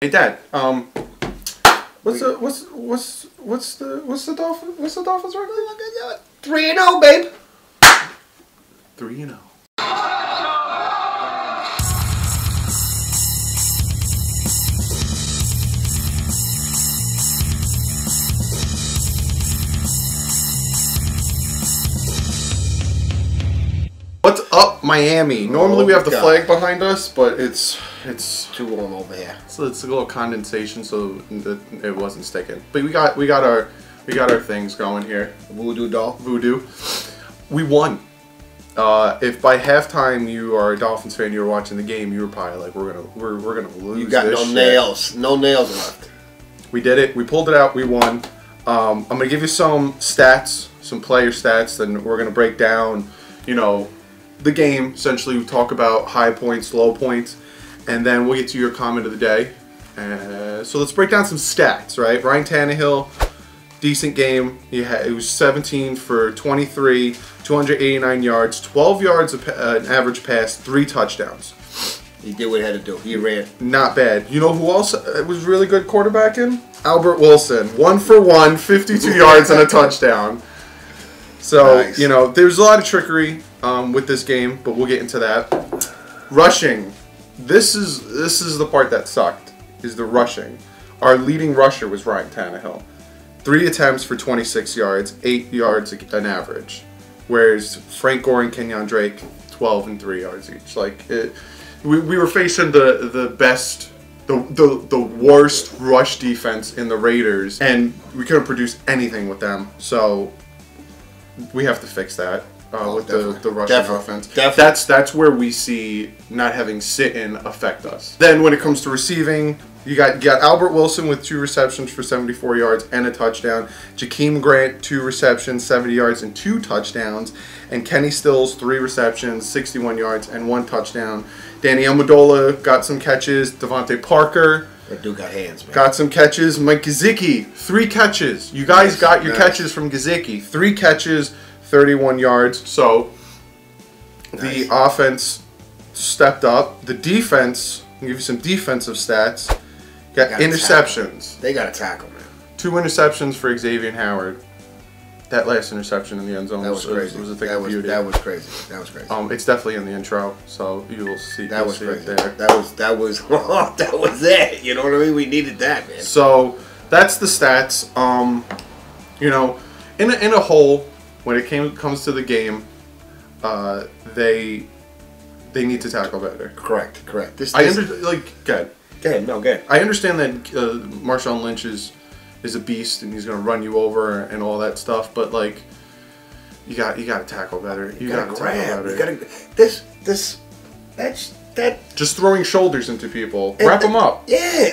Hey Dad, what's the Dolphins record? 3-0, babe. 3-0. What's up, Miami? Normally we have the flag behind us, but it's too warm over here. So it's a little condensation, so it wasn't sticking. But we got our things going here. Voodoo doll. Voodoo. We won. If by halftime you are a Dolphins fan, you were watching the game, you were probably like, we're gonna lose. You got this no shit. nails, no nails left. We did it. We pulled it out. We won. I'm gonna give you some stats, some player stats, and we're gonna break down, the game. Essentially, we talk about high points, low points, and then we'll get to your comment of the day. So let's break down some stats, right? Ryan Tannehill, decent game. It was 17 for 23, 289 yards, 12 yards an average pass, 3 touchdowns. He did what he had to do. He ran. Not bad. You know who else was really good quarterbacking? Albert Wilson. 1 for 1, 52 yards and a touchdown. So, nice. There's a lot of trickery with this game, but we'll get into that. Rushing. This is the part that sucked, is the rushing. Our leading rusher was Ryan Tannehill. 3 attempts for 26 yards, 8 yards an average. Whereas Frank Gore and Kenyon Drake, 12 and 3 yards each. We were facing the best, the worst rush defense in the Raiders, and we couldn't produce anything with them. So we have to fix that with the rushing offense. Definitely. That's where we see not having sit-in affect us. Then when it comes to receiving, you got Albert Wilson with 2 receptions for 74 yards and a touchdown. Jakeem Grant, 2 receptions, 70 yards and 2 touchdowns. And Kenny Stills, 3 receptions, 61 yards and 1 touchdown. Danny Amendola got some catches. Devontae Parker. That dude got hands, man. Got some catches. Mike Gesicki, 3 catches. You guys got your catches from Gesicki. 3 catches, 31 yards. So the offense stepped up. The defense, I'll give you some defensive stats. Got interceptions. They got to tackle, man. 2 interceptions for Xavier Howard. That last interception in the end zone was crazy. was a thing of beauty. That was crazy. That was crazy. It's definitely in the intro, so you will see. That was crazy. There. That was that was it. You know what I mean? We needed that, man. So that's the stats. In a whole, when it comes to the game, they need to tackle better. Correct. Go ahead. Go ahead. I understand that Marshawn Lynch is a beast and he's gonna run you over and all that stuff, but you got to tackle better. You got to tackle better. Just throwing shoulders into people. Wrap them up. Yeah.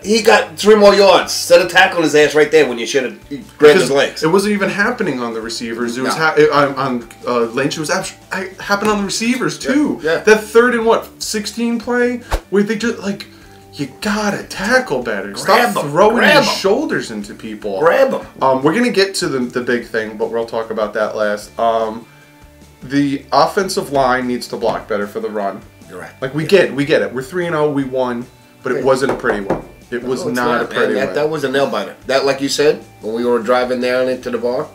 He got 3 more yards instead of tackling his ass right there when you should have grabbed his legs. It wasn't even happening on the receivers. It was on Lynch. It was happening on the receivers too. Yeah. That 3rd and 16 play where they just you gotta tackle better. Stop throwing your shoulders into people. Grab them. We're gonna get to the big thing, but we'll talk about that last. The offensive line needs to block better for the run. You're right. We get it. We're 3-0. We won, but it wasn't a pretty one. It was not a pretty one. That was a nail biter. That, like you said, when we were driving down into the bar,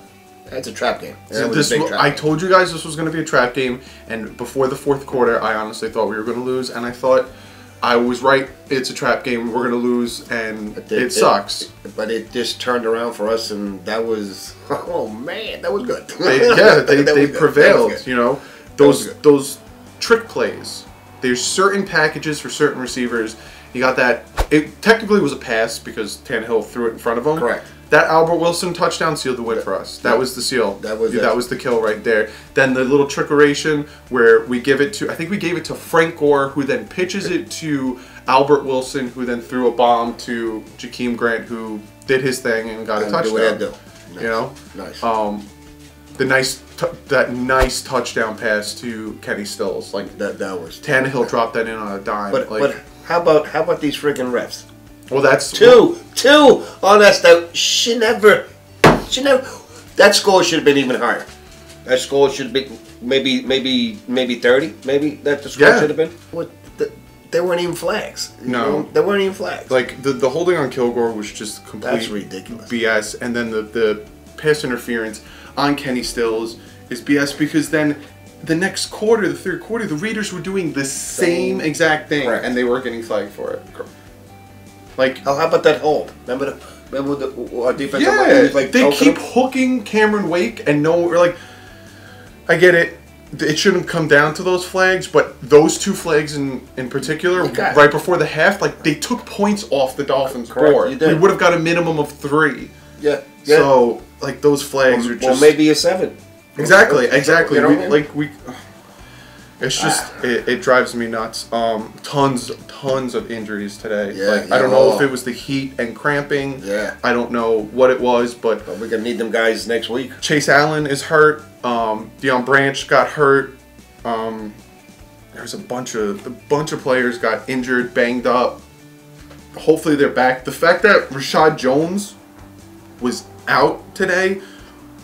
that's a trap game. I told you guys this was going to be a trap game, and before the 4th quarter, I honestly thought we were going to lose, and I thought I was right. It's a trap game. We're going to lose, and it sucks. But it just turned around for us, and that was, oh man, that was good. They prevailed. Those trick plays. There's certain packages for certain receivers. You got that. It technically was a pass because Tannehill threw it in front of him. Correct. That Albert Wilson touchdown sealed the win for us. That was the seal. That was the kill right there. Then the little trickeration where we give it to, I think we gave it to Frank Gore, who then pitches it to Albert Wilson, who then threw a bomb to Jakeem Grant, who did his thing and got a touchdown. Nice. That nice touchdown pass to Kenny Stills. That was Tannehill dropped that in on a dime. But how about these freaking refs? Well, that's two on that stuff. She never. That score should have been even higher. That score should have been maybe 30. Maybe that the score should have been. they weren't even flags. No. They weren't even flags. Like, the holding on Kilgore was just complete That's ridiculous. BS. And then the pass interference on Kenny Stills is BS because then the next quarter, the third quarter, the Raiders were doing the same exact thing. Correct. And they were getting flagged for it. Like, oh, how about that hold? Remember our defensive yeah, line was like they keep him? hooking Cameron Wake and we're like, I get it. It shouldn't come down to those flags, but those two flags in particular, right before the half, like they took points off the Dolphins' board. We would have got a minimum of 3. Yeah. So like those flags are just maybe a 7. Exactly. You know what I mean? It's just it drives me nuts. Tons of injuries today. Yeah, I don't know if it was the heat and cramping. Yeah. I don't know what it was, but we're gonna need them guys next week. Chase Allen is hurt. Deion Branch got hurt. There's a bunch of players got injured, banged up. Hopefully they're back. The fact that Rashad Jones was out today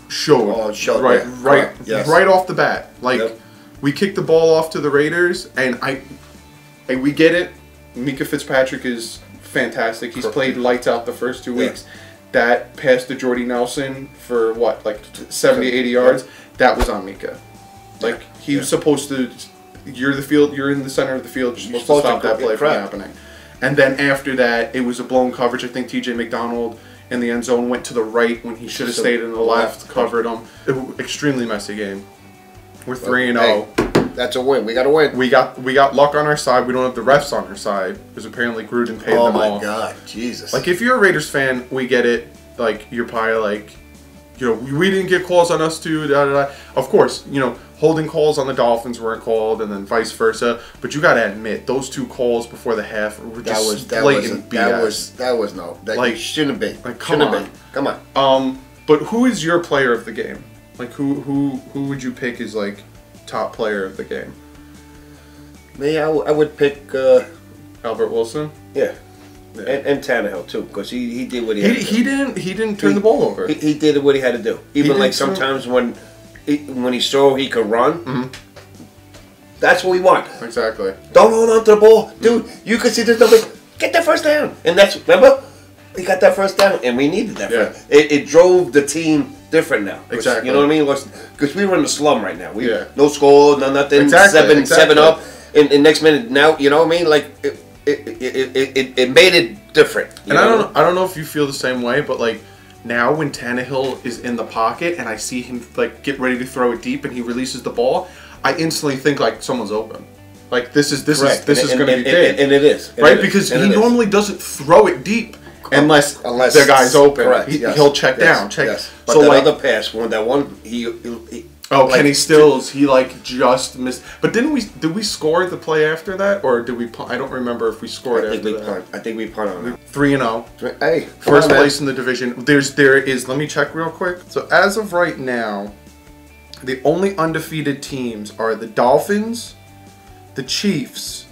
showed right off the bat. Like we kicked the ball off to the Raiders, and we get it. Mika Fitzpatrick is fantastic. He's played lights out the first 2 weeks. That pass to Jordy Nelson for what, like 70, 80 yards? That was on Mika. Like he was supposed to. You're in the center of the field. You're supposed to stop that play from happening. And then after that, it was a blown coverage. I think T.J. McDonald in the end zone went to the right when he should have stayed in the left, covered him. Extremely messy game. We're 3-0. That's a win. We got to win. We got luck on our side. We don't have the refs on our side because apparently Gruden paid them all. Oh my God, Jesus! Like if you're a Raiders fan, we get it. Like you're probably like, we didn't get calls on us too. Da, da, da. Of course, holding calls on the Dolphins weren't called, and then vice versa. But you got to admit those 2 calls before the half were just blatant BS. That shouldn't be. Like come on. But who is your player of the game? Like who would you pick as like top player of the game? Me, I would pick Albert Wilson. Yeah. And Tannehill too, because he did what he had to do. He didn't turn the ball over. He did what he had to do. Even like sometimes when he saw he could run, that's what we want. Exactly. Don't hold on to the ball, dude. You can see there's nobody. Get that first down, and that's remember we got that first down, and we needed that. Yeah. It drove the team different now. Exactly. You know what I mean? Because we were in the slum right now. No score, no nothing. Exactly. 7 up, and next minute now. You know what I mean? Like. It made it different. And I don't know if you feel the same way, but like now when Tannehill is in the pocket and I see him like get ready to throw it deep and he releases the ball, I instantly think like someone's open. Like this is going to be big, and it is right because he normally doesn't throw it deep unless the guy's open. Correct. He'll check down. Yes. But so that other pass, that one he Kenny Stills, he like just missed. But did we score the play after that, or did we? I don't remember if we scored after that. I think we punt on it. 3-0. Hey, first place in the division. There is. Let me check real quick. So as of right now, the only undefeated teams are the Dolphins, the Chiefs,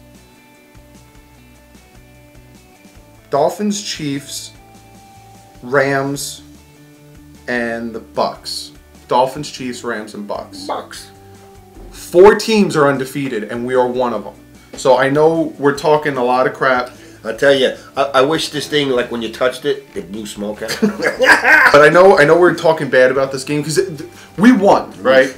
Chiefs, Rams, and the Bucks. Dolphins, Chiefs, Rams, and Bucks. 4 teams are undefeated, and we are one of them. So I know we're talking a lot of crap. I tell you, I wish this thing, like when you touched it, it blew smoke out. But I know we're talking bad about this game because we won, right?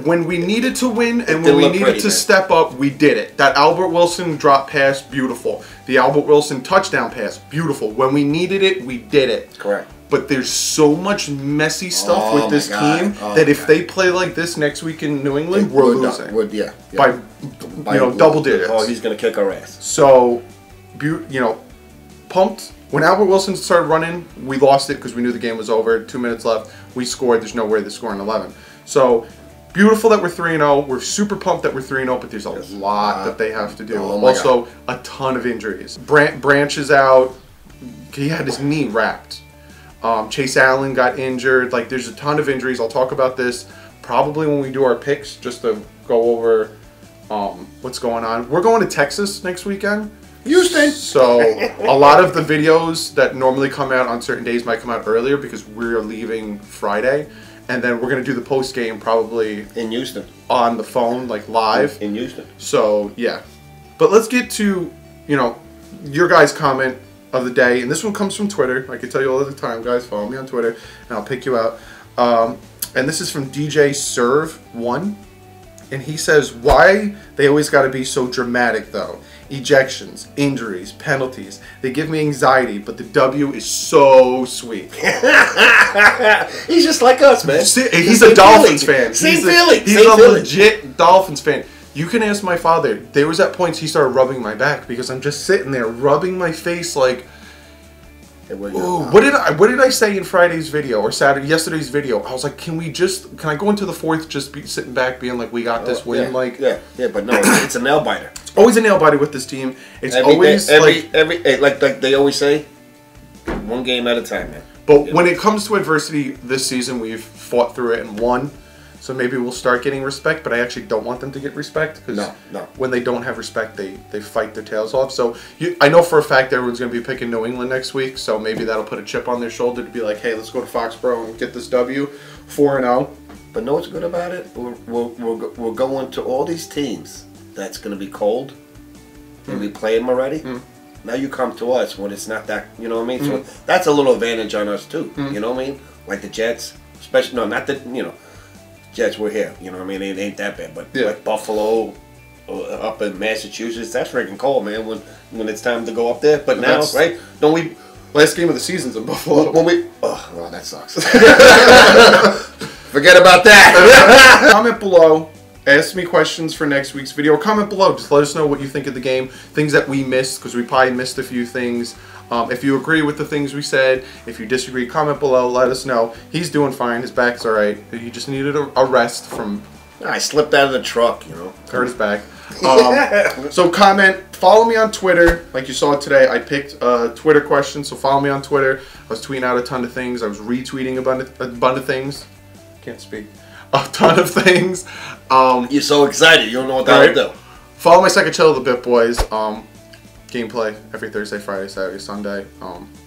When we needed to win and when we needed to step up, we did it. That Albert Wilson drop pass, beautiful. The Albert Wilson touchdown pass, beautiful. When we needed it, we did it. Correct. But there's so much messy stuff with this team that if they play like this next week in New England, we're losing. By double digits. Oh, he's going to kick our ass. So, pumped. When Albert Wilson started running, we lost it because we knew the game was over. 2 minutes left. We scored. There's no way to score in 11. So, beautiful that we're 3-0. We're super pumped that we're 3-0, but there's a lot that they have to do. Also, a ton of injuries. Branch is out. He had his knee wrapped. Chase Allen got injured. Like, there's a ton of injuries. I'll talk about this probably when we do our picks, just to go over what's going on. We're going to Texas next weekend. Houston! So, a lot of the videos that normally come out on certain days might come out earlier because we're leaving Friday. And then we're going to do the post game probably in Houston. On the phone, like live. In Houston. So, yeah. But let's get to, you know, your guys' comment of the day. And this one comes from Twitter. I can tell you all the time, guys. Follow me on Twitter, and I'll pick you out. And this is from DJ Serve1. And he says, why they always got to be so dramatic, though. Ejections, injuries, penalties. They give me anxiety, but the W is so sweet. He's just like us, man. He's a Dolphins fan. Same feeling. He's a legit Dolphins fan. You can ask my father. There was at points he started rubbing my back because I'm just sitting there rubbing my face like, ooh, what did I say in Friday's video or yesterday's video? I was like, can I go into the fourth just be sitting back being like, we got this win? Yeah, but no, it's a nail biter. It's always a nail biter with this team. It's like they always say, one game at a time, man. But when it comes to adversity this season, we've fought through it and won. So maybe we'll start getting respect, but I actually don't want them to get respect because when they don't have respect, they fight their tails off. So I know for a fact everyone's going to be picking New England next week, so maybe that'll put a chip on their shoulder to be like, hey, let's go to Foxborough and get this W, 4-0. But know what's good about it? We're going to all these teams that's going to be cold, and we played them already. Now you come to us when it's not that, you know what I mean? So that's a little advantage on us too, you know what I mean? Like the Jets, especially, no, not the, you know, Jets were here, you know what I mean? It ain't that bad, but like Buffalo, up in Massachusetts, that's freaking cold, man. When it's time to go up there, but now, right? Don't we? Last game of the season's in Buffalo. When we, oh, well, that sucks. Forget about that. Comment below. Ask me questions for next week's video. Comment below. Just let us know what you think of the game. Things that we missed, because we probably missed a few things. If you agree with the things we said, if you disagree, comment below. Let us know. He's doing fine. His back's all right. He just needed a rest from... I slipped out of the truck, you know. Hurt his back. So comment. Follow me on Twitter. Like you saw today, I picked a Twitter question, so follow me on Twitter. I was tweeting out a ton of things. I was retweeting a bunch of things. Can't speak. A ton of things. You're so excited. You don't know what that'll do. Follow my second channel, The Bit Boys. Gameplay every Thursday, Friday, Saturday, Sunday.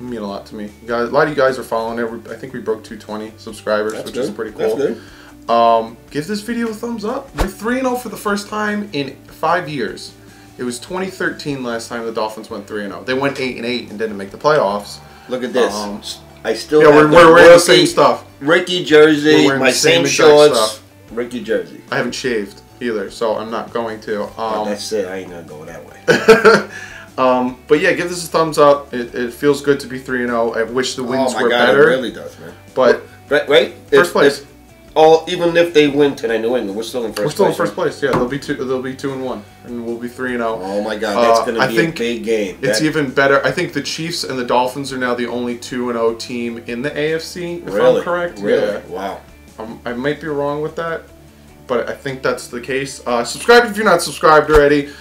Mean a lot to me. Guys, a lot of you guys are following it. I think we broke 220 subscribers, which is pretty cool. That's good. Give this video a thumbs up. We're 3-0 for the first time in 5 years. It was 2013 last time the Dolphins went 3-0. They went 8-8 and didn't make the playoffs. Look at this. I still have we're wearing the same stuff. Ricky jersey, my same shorts. Ricky jersey. I haven't shaved either, so I'm not going to. That's it. I ain't gonna go that way. But yeah, give this a thumbs up. It feels good to be 3-0. I wish the wins were better. It really does, man. But right, first place. Even if they win today, New England, we're still in first place. We're still in first place. Yeah, they'll be 2-1, and we'll be 3-0. Oh my God, that's gonna be a big game. It's even better. I think the Chiefs and the Dolphins are now the only 2-0 team in the AFC. If I'm correct. Really? Yeah. Wow. I might be wrong with that, but I think that's the case. Subscribe if you're not subscribed already.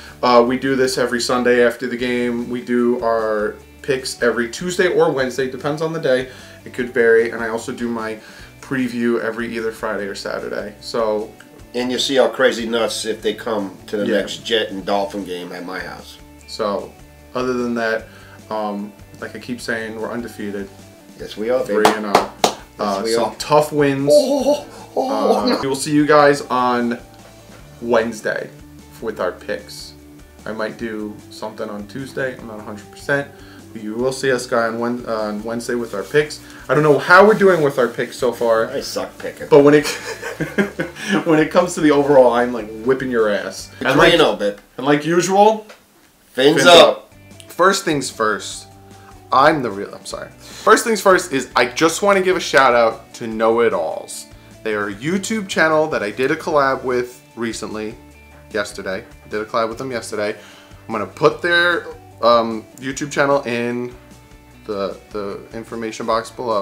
We do this every Sunday after the game. We do our picks every Tuesday or Wednesday, depends on the day. It could vary, and I also do my preview every either Friday or Saturday. So, and you see how crazy nuts if they come to the next Jet and Dolphin game at my house. So, other than that, like I keep saying, we're undefeated. Yes, we are. 3-0. Some tough wins. We will see you guys on Wednesday with our picks. I might do something on Tuesday. I'm not 100%. But you will see us guys on Wednesday with our picks. I don't know how we're doing with our picks so far. I suck picking. But when it when it comes to the overall, I'm like whipping your ass. And like, babe. And like usual, fins up. First things first. I'm sorry. First things first is I just want to give a shout out to Know-It-Alls. They are a YouTube channel that I did a collab with recently. Yesterday. I did a collab with them yesterday. I'm going to put their YouTube channel in the information box below.